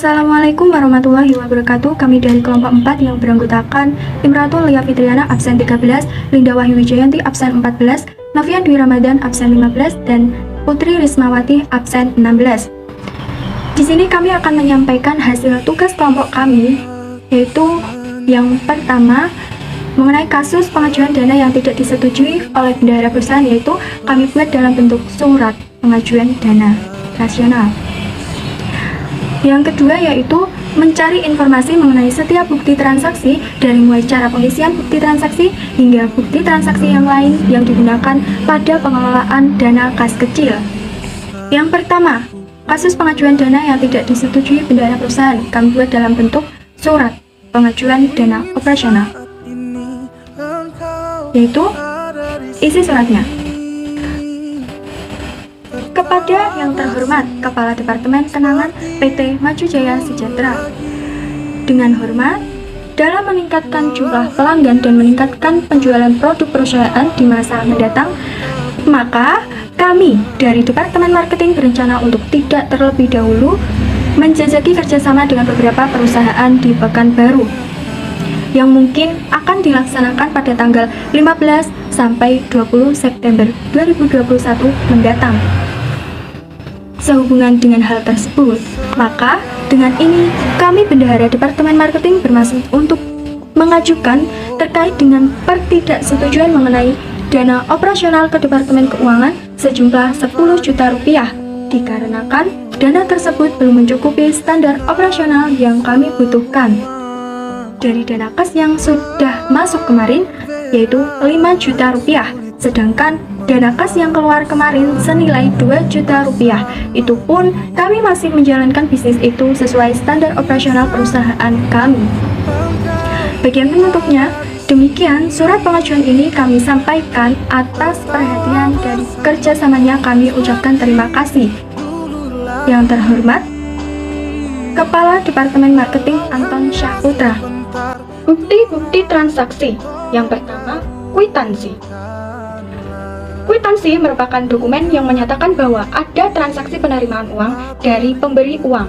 Assalamualaikum warahmatullahi wabarakatuh. Kami dari kelompok 4 yang beranggotakan Imratul Lia Fitriana absen 13, Linda Wahyu Wijayanti absen 14, Novian Dwi Ramadan absen 15, dan Putri Rismawati absen 16. Di sini kami akan menyampaikan hasil tugas kelompok kami, yaitu yang pertama mengenai kasus pengajuan dana yang tidak disetujui oleh bendahara perusahaan, yaitu kami buat dalam bentuk surat pengajuan dana rasional. Yang kedua yaitu mencari informasi mengenai setiap bukti transaksi dari mulai cara pengisian bukti transaksi hingga bukti transaksi yang lain yang digunakan pada pengelolaan dana kas kecil. Yang pertama, kasus pengajuan dana yang tidak disetujui bendahara perusahaan kami buat dalam bentuk surat pengajuan dana operasional, yaitu isi suratnya. Kepada yang terhormat Kepala Departemen Kenangan PT Maju Jaya Sejahtera, dengan hormat, dalam meningkatkan jumlah pelanggan dan meningkatkan penjualan produk perusahaan di masa mendatang, maka kami dari Departemen Marketing berencana untuk tidak terlebih dahulu menjajaki kerjasama dengan beberapa perusahaan di Pekanbaru yang mungkin akan dilaksanakan pada tanggal 15 sampai 20 September 2021 mendatang. Sehubungan dengan hal tersebut, maka dengan ini kami Bendahara Departemen Marketing bermaksud untuk mengajukan terkait dengan pertidaksetujuan mengenai dana operasional ke Departemen Keuangan sejumlah 10 juta rupiah, dikarenakan dana tersebut belum mencukupi standar operasional yang kami butuhkan. Dari dana kas yang sudah masuk kemarin, yaitu 5 juta rupiah, sedangkan dana kas yang keluar kemarin senilai 2 juta rupiah. Itu pun kami masih menjalankan bisnis itu sesuai standar operasional perusahaan kami. Bagian penutupnya, demikian surat pengajuan ini kami sampaikan atas perhatian dan kerjasamanya kami ucapkan terima kasih. Yang terhormat, Kepala Departemen Marketing Anton Syahputra. Bukti-bukti transaksi. Yang pertama, kwitansi. Kwitansi merupakan dokumen yang menyatakan bahwa ada transaksi penerimaan uang dari pemberi uang.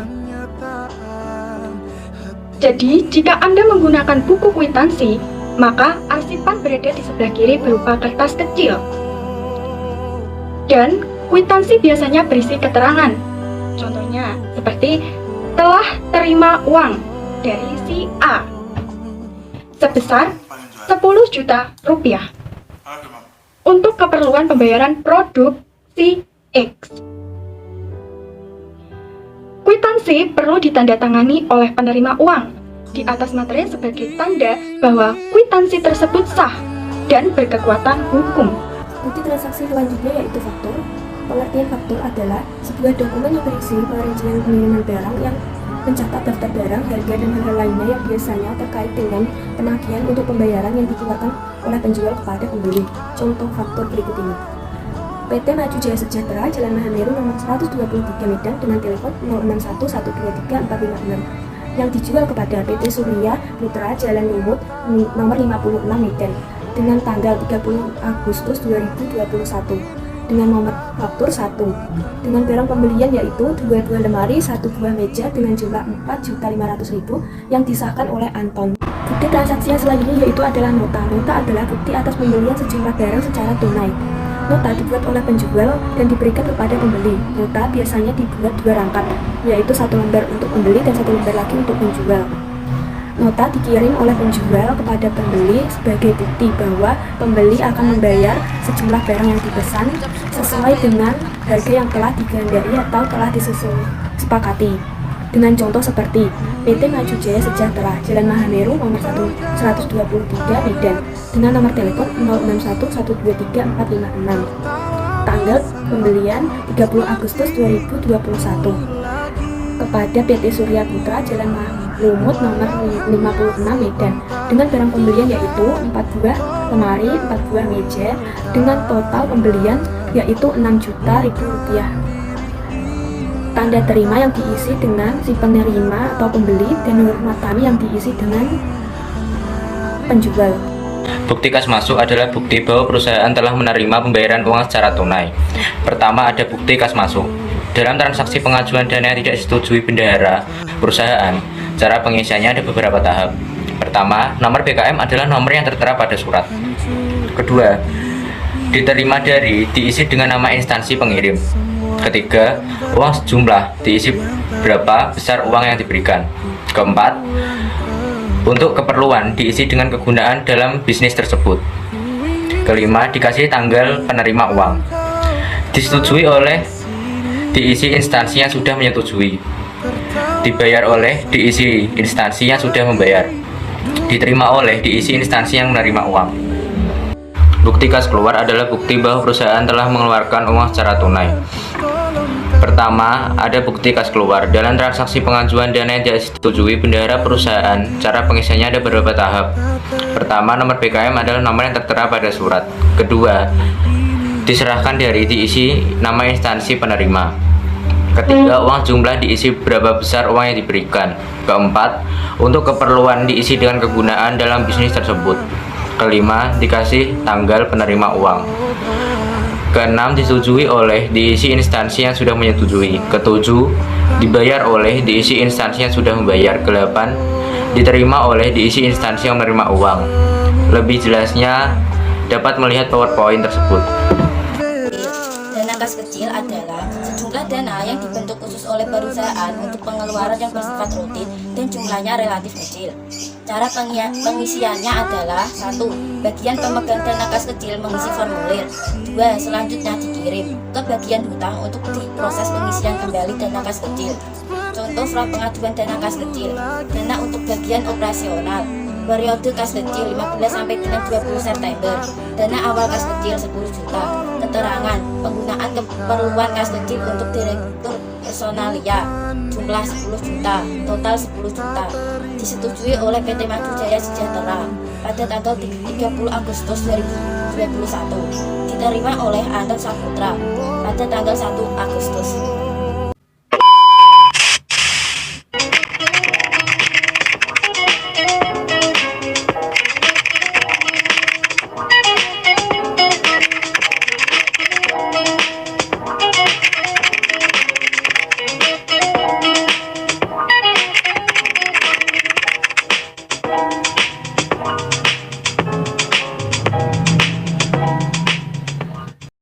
Jadi, jika Anda menggunakan buku kwitansi, maka arsipan berada di sebelah kiri berupa kertas kecil. Dan kwitansi biasanya berisi keterangan. Contohnya, seperti telah terima uang dari si A sebesar 10 juta rupiah untuk keperluan pembayaran produk si X. Kwitansi perlu ditandatangani oleh penerima uang di atas materai sebagai tanda bahwa kwitansi tersebut sah dan berkekuatan hukum. Bukti transaksi selanjutnya yaitu faktur. Pengertian faktur adalah sebuah dokumen yang berisi perincian pengiriman barang yang mencatat daftar barang, harga, dan hal-hal lainnya yang biasanya terkait dengan penagihan untuk pembayaran yang dikeluarkan oleh penjual kepada pembeli. Contoh faktur berikut ini. PT Maju Jaya Sejahtera, Jalan Mahameru nomor 123 Medan dengan telepon 0611234556 yang dijual kepada PT Surya Putra, Jalan Lumut nomor 56 Medan dengan tanggal 30 Agustus 2021 dengan nomor faktur 1 dengan barang pembelian yaitu 2 buah lemari, 1 buah meja dengan jumlah 4.500.000 yang disahkan oleh Anton. Bukti transaksi yang selanjutnya yaitu adalah nota. Nota adalah bukti atas pembelian sejumlah barang secara tunai. Nota dibuat oleh penjual dan diberikan kepada pembeli. Nota biasanya dibuat 2 rangkap, yaitu 1 lembar untuk pembeli dan 1 lembar lagi untuk penjual. Nota dikirim oleh penjual kepada pembeli sebagai bukti bahwa pembeli akan membayar sejumlah barang yang dipesan sesuai dengan harga yang telah dikehendaki atau telah disepakati. Dengan contoh seperti PT Maju Jaya Sejahtera, Jalan Mahameru nomor 123 Medan dengan nomor telepon 0611234556. Tanggal pembelian 30 Agustus 2021 kepada PT Surya Putra, Jalan Lumut nomor 56 Medan dengan barang pembelian yaitu 4 buah lemari, 4 buah meja dengan total pembelian yaitu 6 juta rupiah. Tanda terima yang diisi dengan si penerima atau pembeli dan hormat kami yang diisi dengan penjual. Bukti kas masuk adalah bukti bahwa perusahaan telah menerima pembayaran uang secara tunai. Pertama ada bukti kas masuk. Dalam transaksi pengajuan dana yang tidak disetujui bendahara perusahaan, cara pengisiannya ada beberapa tahap. Pertama, nomor BKM adalah nomor yang tertera pada surat. Kedua, diterima dari diisi dengan nama instansi pengirim. Ketiga, uang sejumlah diisi berapa besar uang yang diberikan. Keempat, untuk keperluan diisi dengan kegunaan dalam bisnis tersebut. Kelima, dikasih tanggal penerima uang. Disetujui oleh diisi instansi yang sudah menyetujui. Dibayar oleh diisi instansi yang sudah membayar. Diterima oleh diisi instansi yang menerima uang. Bukti kas keluar adalah bukti bahwa perusahaan telah mengeluarkan uang secara tunai. Pertama, ada bukti kas keluar. Dalam transaksi pengajuan dana yang tidak disetujui bendahara perusahaan, cara pengisiannya ada beberapa tahap. Pertama, nomor BKM adalah nomor yang tertera pada surat. Kedua, diserahkan dari diisi nama instansi penerima. Ketiga, uang jumlah diisi berapa besar uang yang diberikan. Keempat, untuk keperluan diisi dengan kegunaan dalam bisnis tersebut. Kelima, dikasih tanggal penerima uang. Keenam, disetujui oleh diisi instansi yang sudah menyetujui. Ketujuh, dibayar oleh diisi instansi yang sudah membayar. Kedelapan, diterima oleh diisi instansi yang menerima uang. Lebih jelasnya dapat melihat PowerPoint tersebut. Dana kas kecil adalah sejumlah dana yang dibentuk khusus oleh perusahaan untuk pengeluaran yang bersifat rutin dan jumlahnya relatif kecil. Cara pengisiannya adalah 1. Bagian pemegang dana kas kecil mengisi formulir. 2. Selanjutnya dikirim ke bagian hutang untuk diproses pengisian kembali dana kas kecil. Contoh surat pengajuan dana kas kecil. Dana untuk bagian operasional. Periode kas kecil 15 sampai dengan 20 September. Dana awal kas kecil 10 juta. Keterangan penggunaan keperluan kas kecil untuk direktur personalia. Jumlah 10 juta. Total 10 juta. Disetujui oleh PT Maju Jaya Sejahtera pada tanggal 30 Agustus 2021. Diterima oleh Anton Saputra pada tanggal 1 Agustus.